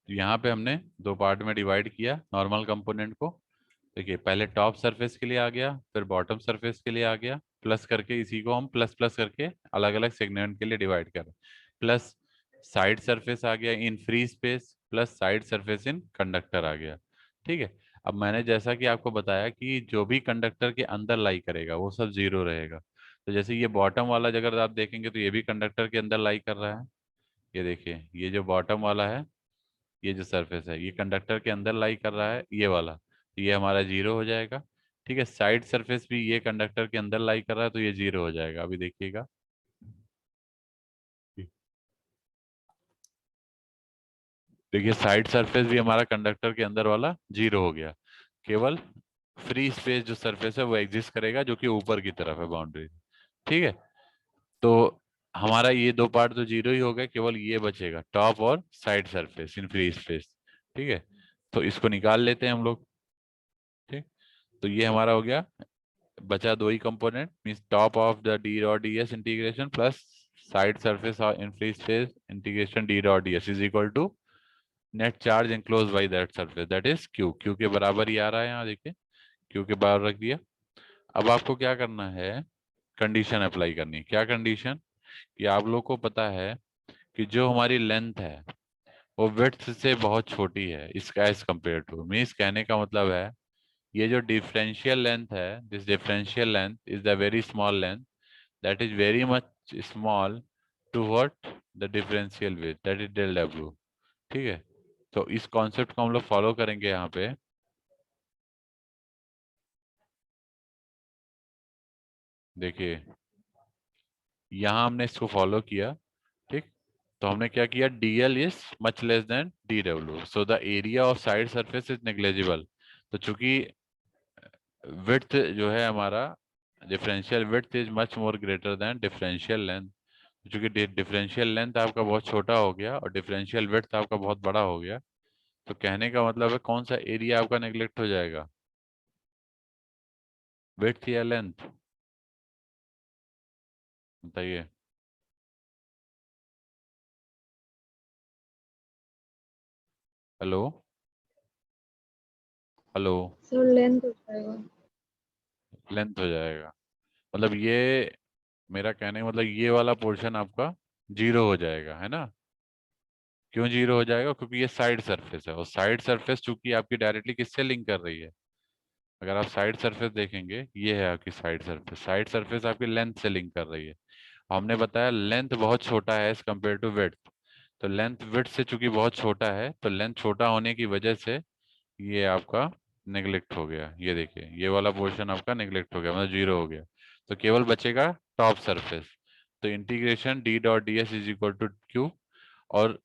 तो यहाँ पे हमने दो पार्ट में डिवाइड किया नॉर्मल कंपोनेंट को। देखिए पहले टॉप सरफेस के लिए आ गया, फिर बॉटम सरफेस के लिए आ गया, प्लस करके इसी को हम प्लस प्लस करके अलग अलग सेगमेंट के लिए डिवाइड कर। प्लस साइड सरफेस आ गया in free space, plus side surface in conductor आ गया। ठीक है। अब मैंने जैसा कि आपको बताया कि जो भी कंडक्टर के अंदर लाई करेगा वो सब जीरो रहेगा। तो जैसे ये बॉटम वाला अगर आप देखेंगे तो ये भी कंडक्टर के अंदर लाई कर रहा है। ये देखिए ये जो बॉटम वाला है, ये जो सरफेस है ये कंडक्टर के अंदर लाई कर रहा है, ये वाला, तो ये हमारा जीरो हो जाएगा। ठीक है। साइड सरफेस भी ये कंडक्टर के अंदर लाई कर रहा है तो ये जीरो हो जाएगा। अभी देखिएगा देखिए साइड सरफेस भी हमारा कंडक्टर के अंदर वाला जीरो हो गया। केवल फ्री स्पेस जो सरफेस है वो एग्जिस्ट करेगा जो कि ऊपर की तरफ है बाउंड्री। ठीक है। तो हमारा ये दो पार्ट तो जीरो ही हो गए, केवल ये बचेगा टॉप और side surface in free space. ठीक है। तो इसको निकाल लेते हैं हम लोग। ठीक। तो ये हमारा हो गया, बचा दो ही component means top of the D dot D S integration plus side surface in free space integration D dot D S is equal to net charge enclose by that surface that is Q. Q के बराबर ही आ रहा है यहाँ देखिए, Q के बराबर रख दिया। अब आपको क्या करना है, कंडीशन अप्लाई करनी है। क्या कंडीशन? कि आप लोग को पता है कि जो हमारी लेंथ है वो विड्थ से बहुत छोटी है इसका एज कम्पेयर टू, मीन्स कहने का मतलब है ये जो डिफरेंशियल लेंथ है, this differential length is the very small length that is very much small to what the differential width that is del w। ठीक है। तो इस कॉन्सेप्ट को हम लोग फॉलो करेंगे यहाँ पे। देखिए यहाँ हमने इसको फॉलो किया। ठीक। तो हमने क्या किया, dl is much less than dw, so the area of side surface is negligible. तो चूंकि विड्थ जो है हमारा differential width is much more greater than differential length. चूंकि डिफरेंशियल लेंथ आपका बहुत छोटा हो गया और डिफरेंशियल विड्थ आपका बहुत बड़ा हो गया, तो कहने का मतलब है कौन सा एरिया आपका नेग्लेक्ट हो जाएगा, विड्थ या लेंथ? बताइए। Hello hello. सर लेंथ हो जाएगा। लेंथ हो जाएगा, मतलब ये मेरा कहने का मतलब ये वाला पोर्शन आपका जीरो हो जाएगा, है ना? क्यों जीरो हो जाएगा? क्योंकि ये साइड सरफेस है और साइड सरफेस चूंकि आपकी डायरेक्टली किससे लिंक कर रही है, अगर आप साइड सरफेस देखेंगे ये है आपकी साइड सरफेस, साइड सरफेस आपकी लेंथ से लिंक कर रही है। हमने बताया लेंथ बहुत छोटा है एज कम्पेयर टू विड्थ। तो लेंथ विड्थ से चूंकि बहुत छोटा है तो लेंथ छोटा होने की वजह से ये आपका नेग्लेक्ट हो गया। ये देखिए ये वाला पोर्शन आपका नेग्लेक्ट हो गया, मतलब जीरो हो गया। तो केवल बचेगा टॉप सरफेस। तो integration D dot D S is equal to Q. और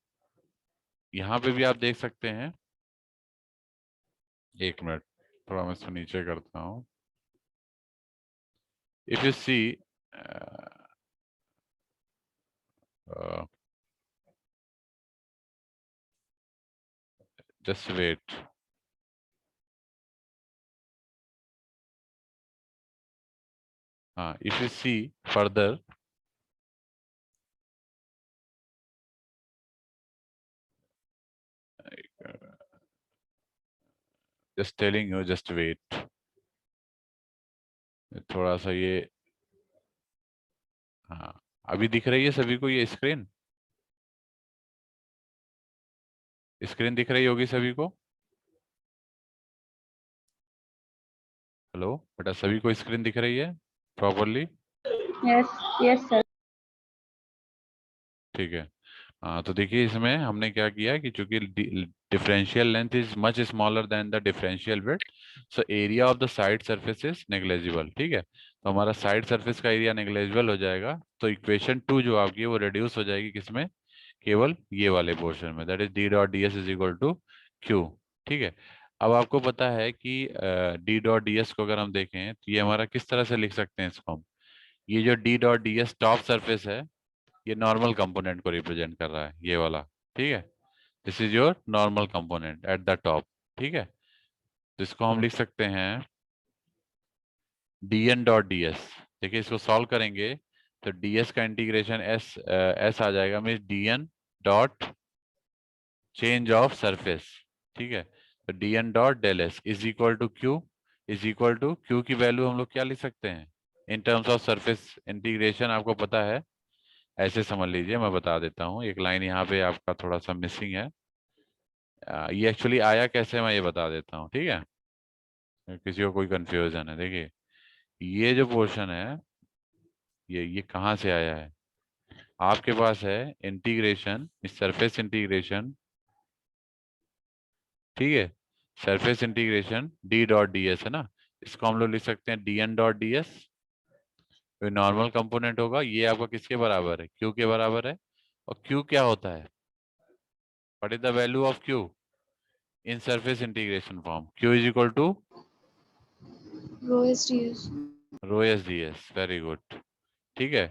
यहाँ पे भी आप देख सकते हैं, एक मिनट थोड़ा मैं इसको नीचे करता हूँ। If you see just wait, हाँ if you see further just telling you, just wait. थोड़ा सा ये, हाँ अभी दिख रही है सभी को ये स्क्रीन? स्क्रीन दिख रही होगी सभी को? हेलो बेटा, सभी को स्क्रीन दिख रही है प्रॉपरली? Yes, yes, sir. ठीक है। हाँ तो देखिए इसमें हमने क्या किया कि चूंकि differential length is much smaller than the differential width, so area of the side surface is negligible. ठीक है, तो हमारा साइड सरफेस का एरिया नेग्लेजिबल हो जाएगा, तो इक्वेशन 2 जो आपकी है वो रिड्यूस हो जाएगी किसमें? केवल ये वाले पोर्शन में, that is D dot D S is equal to Q. ठीक है, अब आपको पता है कि डी डॉट डी एस को अगर हम देखें तो ये हमारा किस तरह से लिख सकते हैं इसको हम? ये जो D dot D S top surface है, ये नॉर्मल कंपोनेंट को रिप्रेजेंट कर रहा है, ये वाला। ठीक है, this is your normal component at the top. ठीक है, तो इसको हम लिख सकते हैं D N dot D S. देखिए इसको सॉल्व करेंगे तो डी एस का इंटीग्रेशन एस एस आ जाएगा, means D N dot change of surface. ठीक है, तो D N dot del S is equal to Q, is equal to Q की वैल्यू हम लोग क्या लिख सकते हैं इन टर्म्स ऑफ सरफेस इंटीग्रेशन? आपको पता है, ऐसे समझ लीजिए, मैं बता देता हूँ, एक लाइन यहाँ पे आपका थोड़ा सा मिसिंग है। ये एक्चुअली आया कैसे मैं ये बता देता हूँ, ठीक है, किसी को कोई कंफ्यूजन है। देखिए ये जो पोर्शन है, ये कहाँ से आया है? आपके पास है इंटीग्रेशन, सरफेस इंटीग्रेशन। ठीक है, surface integration D dot D S है ना, इसको हम लोग लिख सकते हैं D N dot D S. Normal component होगा, ये आपका किसके बराबर है? क्यू के बराबर है। और क्यू क्या होता है? What is the value of Q in surface integration form? Q is equal to Rho is ds. Rho S D S. Very good. ठीक है,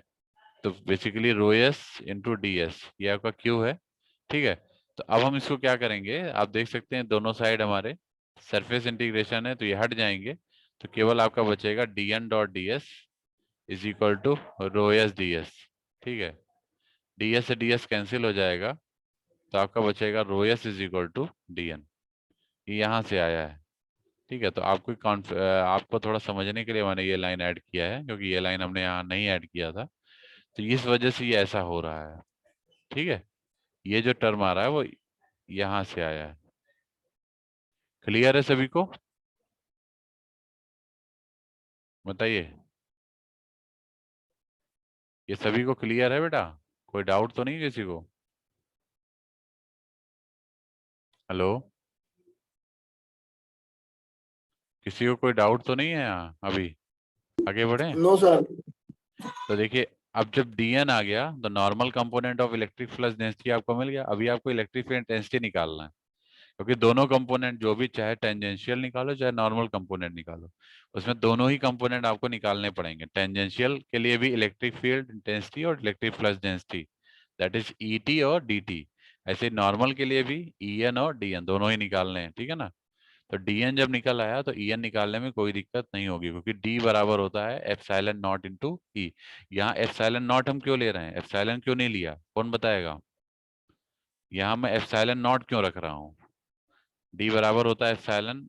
तो basically rho S into D S, ये आपका क्यू है। ठीक है, तो अब हम इसको क्या करेंगे, आप देख सकते हैं दोनों साइड हमारे सरफेस इंटीग्रेशन है, तो ये हट जाएंगे, तो केवल आपका बचेगा D N dot D S is equal to rho S D S. ठीक है, डी एस से डी एस कैंसिल हो जाएगा, तो आपका बचेगा rho S is equal to D N. ये यहाँ से आया है। ठीक है, तो आपको थोड़ा समझने के लिए मैंने ये लाइन ऐड किया है, क्योंकि ये लाइन हमने यहाँ नहीं ऐड किया था, तो इस वजह से ये ऐसा हो रहा है। ठीक है, ये जो टर्म आ रहा है वो यहाँ से आया है। क्लियर है सभी को? बताइए, ये सभी को क्लियर है बेटा? कोई डाउट तो नहीं किसी को? हेलो, किसी को कोई डाउट तो नहीं है यहाँ अभी? आगे बढ़े? No sir. तो देखिए, अब जब dn आ गया तो normal component of electric flux density आपको मिल गया। अभी आपको इलेक्ट्रिक फील्ड इंटेंसिटी निकालना है, क्योंकि दोनों कंपोनेंट जो भी, चाहे टेंजेंशियल निकालो चाहे नॉर्मल कंपोनेंट निकालो, उसमें दोनों ही कंपोनेंट आपको निकालने पड़ेंगे। टेंजेंशियल के लिए भी इलेक्ट्रिक फील्ड इंटेंसिटी और electric flux density, that is ET और डीटी। ऐसे नॉर्मल के लिए भी ईएन और डीएन दोनों ही निकालने हैं। ठीक है ना, तो डीएन जब निकल आया तो ईएन निकालने में कोई दिक्कत नहीं होगी, क्योंकि डी बराबर होता है एप्सिलॉन नॉट इंटू ई। यहाँ एप्सिलॉन नॉट हम क्यों ले रहे हैं? एप्सिलॉन क्यों नहीं लिया, कौन बताएगा? यहाँ मैं एप्सिलॉन नॉट क्यों रख रहा हूँ? डी बराबर होता है एप्सिलॉन,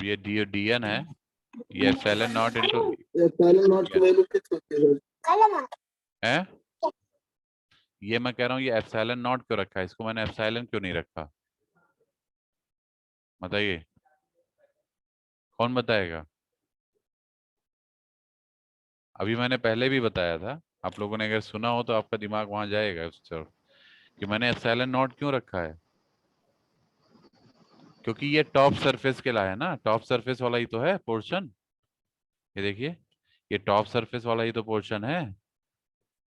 ये डी डीएन है, ये एप्सिलॉन नॉट इंटू पहले नोट की वैल्यू फिक्स होती है। है। ये मैं कह रहा हूँ, ये एप्सिलॉन नॉट क्यों रखा है, इसको मैंने एप्सिलॉन क्यों नहीं रखा? बताइए, कौन बताएगा? अभी मैंने पहले भी बताया था, आप लोगों ने अगर सुना हो तो आपका दिमाग वहां जाएगा उस तरफ, कि मैंने एप्सिलॉन नॉट क्यों रखा है। क्योंकि ये टॉप सरफेस के लिए है ना, टॉप सरफेस वाला ही तो है पोर्शन। ये देखिए, ये टॉप सरफेस वाला ही तो पोर्शन है।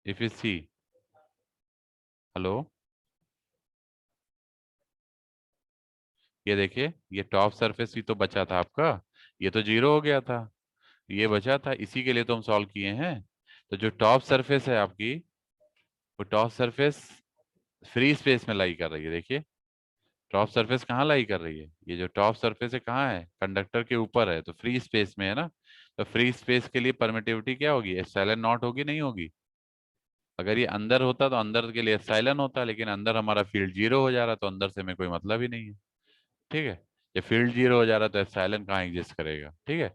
इफ यू सी, हेलो, ये देखिए, ये टॉप सरफेस ही तो बचा था आपका, ये तो जीरो हो गया था, ये बचा था, इसी के लिए तो हम सॉल्व किए हैं। तो जो टॉप सरफेस है आपकी, वो टॉप सरफेस फ्री स्पेस में लाई कर रही है। देखिए, टॉप सरफेस कहाँ लाई कर रही है? ये जो टॉप सरफेस है कहाँ है? कंडक्टर के ऊपर है, तो फ्री स्पेस में है ना। तो फ्री स्पेस के लिए परमिटिविटी क्या होगी? एप्सिलॉन नॉट होगी, नहीं होगी? अगर ये अंदर होता तो अंदर के लिए एप्सिलॉन होता, लेकिन अंदर हमारा फील्ड जीरो हो जा रहा, तो अंदर से हमें कोई मतलब ही नहीं है। ठीक है, जब फील्ड 0 हो जा रहा है तो एप्सिलॉन कहाँ एग्जिस्ट करेगा, ठीक है।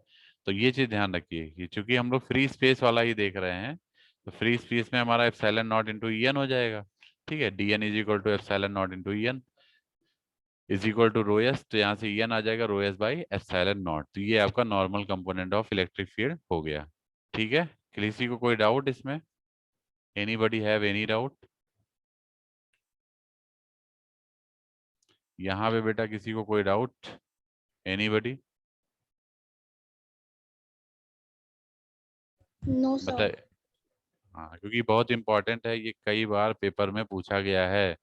तो ये चीज ध्यान रखिए कि चूंकि हम लोग फ्री स्पेस वाला ही देख रहे हैं, तो फ्री स्पेस में हमारा एप्सिलॉन नॉट इंटू ईएन हो जाएगा, ठीक है। D N is equal to epsilon naught into E N is equal to rho S, तो यहाँ से ईएन आ जाएगा rho S by epsilon naught. तो ये आपका normal component of electric field हो गया, ठीक है। किसी को कोई डाउट इसमें? Anybody have any doubt? यहाँ पे बेटा किसी को कोई डाउट? एनीबडी? No, sir. बताए। हाँ, क्योंकि बहुत इंपॉर्टेंट है ये, कई बार पेपर में पूछा गया है।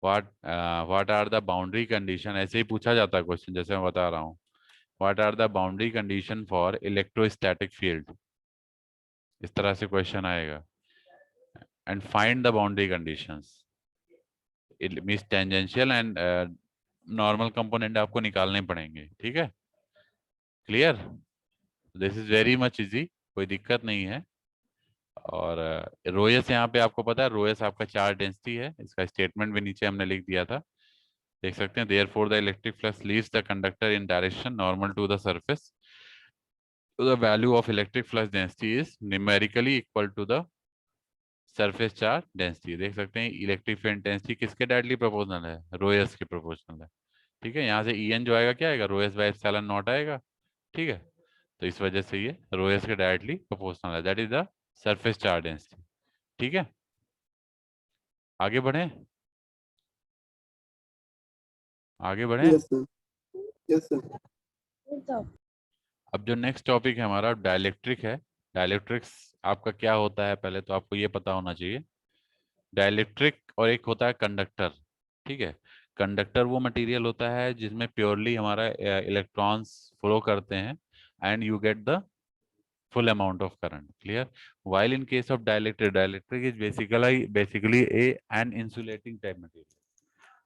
What are the boundary condition, ऐसे ही पूछा जाता है क्वेश्चन, जैसे मैं बता रहा हूँ। What are the boundary condition for electrostatic field, इस तरह से क्वेश्चन आएगा। And find the boundary conditions, it means tangential and normal component आपको निकालने पड़ेंगे, ठीक है। Clear? This is very much easy, कोई दिक्कत नहीं है। और रोएस यहाँ पे आपको पता है, रोएस आपका चार्ज डेंसिटी है, इसका स्टेटमेंट भी नीचे हमने लिख दिया था, देख सकते हैं। Therefore the electric flux leaves the conductor in direction normal to the surface, तो the value of electric flux density is numerically equal to the surface charge density. देख सकते हैं इलेक्ट्रिक फील्ड डेंसिटी किसके डायरेक्टली प्रोपोर्शनल है? Rho S के proportional है, ठीक है। यहाँ से ईएन जो आएगा क्या आएगा? रोएस बाय एप्सिलॉन नॉट आएगा, ठीक है। तो इस वजह से ये रोएस के डायरेक्टली प्रोपोर्शनल है, that is the surface charge density, ठीक है। आगे बढ़े, आगे बढ़े। Yes sir, yes sir. Yes, sir. अब जो नेक्स्ट टॉपिक है हमारा डाइलेक्ट्रिक है। डाइलेक्ट्रिक्स आपका क्या होता है, पहले तो आपको ये पता होना चाहिए। डाइलेक्ट्रिक और एक होता है कंडक्टर, ठीक है। कंडक्टर वो मटेरियल होता है जिसमें प्योरली हमारा इलेक्ट्रॉन्स फ्लो करते हैं and you get the full amount of current, clear? While in case of dielectric, dielectric is basically a an insulating type material,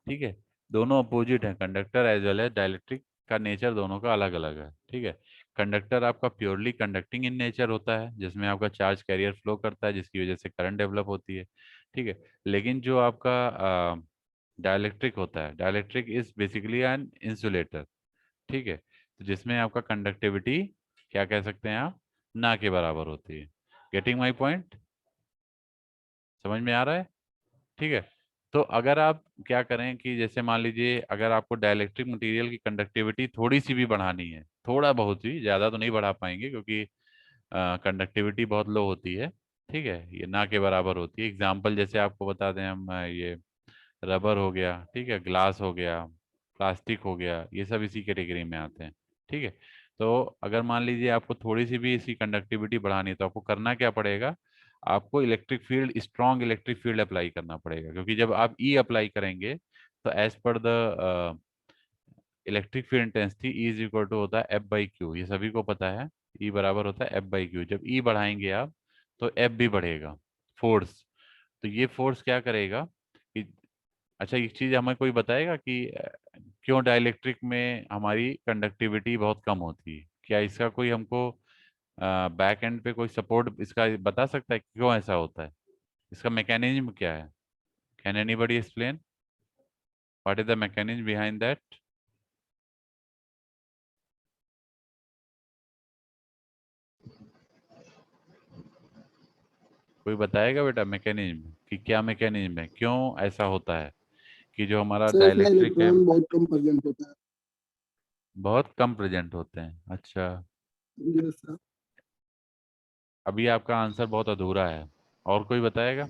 ठीक है। दोनों अपोजिट है, conductor as well as dielectric का nature दोनों का अलग अलग है, ठीक है। कंडक्टर आपका प्योरली कंडक्टिंग इन नेचर होता है, जिसमें आपका चार्ज कैरियर फ्लो करता है, जिसकी वजह से करंट डेवलप होती है, ठीक है। लेकिन जो आपका डाइलेक्ट्रिक होता है, dielectric is basically an insulator, ठीक है। तो जिसमें आपका कंडक्टिविटी क्या कह सकते हैं आप, ना के बराबर होती है। Getting my point? समझ में आ रहा है? ठीक है। तो अगर आप क्या करें कि जैसे मान लीजिए अगर आपको डाइलेक्ट्रिक मटेरियल की कंडक्टिविटी थोड़ी सी भी बढ़ानी है, थोड़ा बहुत ही, ज़्यादा तो नहीं बढ़ा पाएंगे क्योंकि कंडक्टिविटी बहुत लो होती है, ठीक है, ये ना के बराबर होती है। एग्जाम्पल जैसे आपको बता दें हम, ये रबर हो गया, ठीक है, ग्लास हो गया, प्लास्टिक हो गया, ये सब इसी कैटेगरी में आते हैं, ठीक है। तो अगर मान लीजिए आपको थोड़ी सी भी इसकी कंडक्टिविटी बढ़ानी है तो आपको करना क्या पड़ेगा? आपको electric field, strong electric field apply करना पड़ेगा, क्योंकि जब आप ई अप्लाई करेंगे तो as per the electric field intensity E is equal to होता है एफ बाई क्यू, ये सभी को पता है। ई बराबर होता है एफ बाई क्यू। जब ई बढ़ाएंगे आप तो एफ भी बढ़ेगा, फोर्स। तो ये फोर्स क्या करेगा कि, अच्छा एक चीज हमें कोई बताएगा कि क्यों डाइलेक्ट्रिक में हमारी कंडक्टिविटी बहुत कम होती है? क्या इसका कोई हमको बैक एंड पे कोई सपोर्ट इसका बता सकता है कि क्यों ऐसा होता है? इसका मैकेनिज्म क्या है? Can anybody explain what is the mechanism behind that? कोई बताएगा बेटा मैकेनिज्म कि क्या मैकेनिज्म है, क्यों ऐसा होता है कि जो हमारा सर इसमें डाइलेक्ट्रिक है इलेक्ट्रॉन बहुत कम प्रेजेंट होता है। बहुत कम प्रेजेंट होते हैं? अच्छा, यस सर। अभी आपका आंसर बहुत अधूरा है, और कोई बताएगा?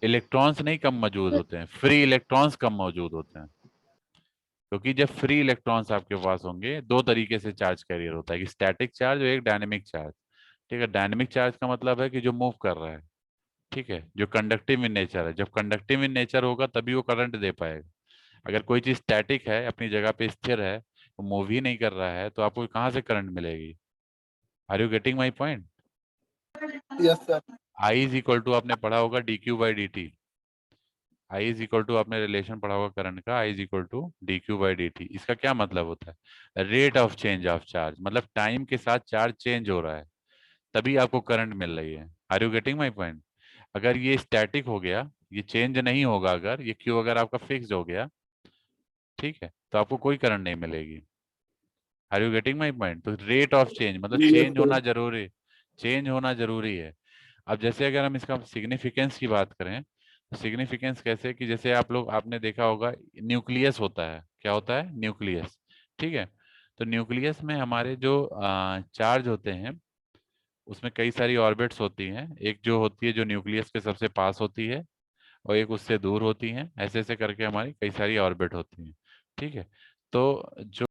इलेक्ट्रॉन्स नहीं कम मौजूद होते हैं, फ्री इलेक्ट्रॉन्स कम मौजूद होते हैं। क्योंकि जब फ्री इलेक्ट्रॉन्स आपके पास होंगे, दो तरीके से चार्ज कैरियर होता है, एक स्टैटिक चार्ज और एक डायनेमिक चार्ज, ठीक है। डायनेमिक चार्ज का मतलब है कि जो मूव कर रहा है, ठीक है, जो कंडक्टिव इन नेचर है। जब कंडक्टिव इन नेचर होगा तभी वो करंट दे पाएगा। अगर कोई चीज स्टैटिक है, अपनी जगह पे स्थिर है, वो मूव ही नहीं कर रहा है, तो आपको कहाँ से करंट मिलेगी? Are you getting my point? Yes sir. I is equal to आपने पढ़ा होगा D Q by D T. I is equal to आपने रिलेशन पढ़ा होगा करंट का, I is equal to D Q by D T. इसका क्या मतलब होता है? Rate of change of charge, मतलब टाइम के साथ चार्ज चेंज हो रहा है तभी आपको करंट मिल रही है। Are you getting my point? अगर ये स्टैटिक हो गया, ये चेंज नहीं होगा, अगर ये क्यू अगर आपका फिक्स हो गया, ठीक है, तो आपको कोई करंट नहीं मिलेगी। Are you getting my point? तो रेट ऑफ चेंज मतलब Yes, चेंज sir. होना जरूरी, चेंज होना जरूरी है। अब जैसे अगर हम इसका सिग्निफिकेंस की बात करें, तो सिग्निफिकेंस कैसे कि जैसे आपने देखा होगा न्यूक्लियस होता है, क्या होता है? न्यूक्लियस। ठीक है, तो न्यूक्लियस में हमारे जो चार्ज होते हैं उसमें कई सारी ऑर्बिट्स होती हैं। एक जो होती है जो न्यूक्लियस के सबसे पास होती है, और एक उससे दूर होती हैं, ऐसे ऐसे करके हमारी कई सारी ऑर्बिट होती हैं। ठीक है, तो जो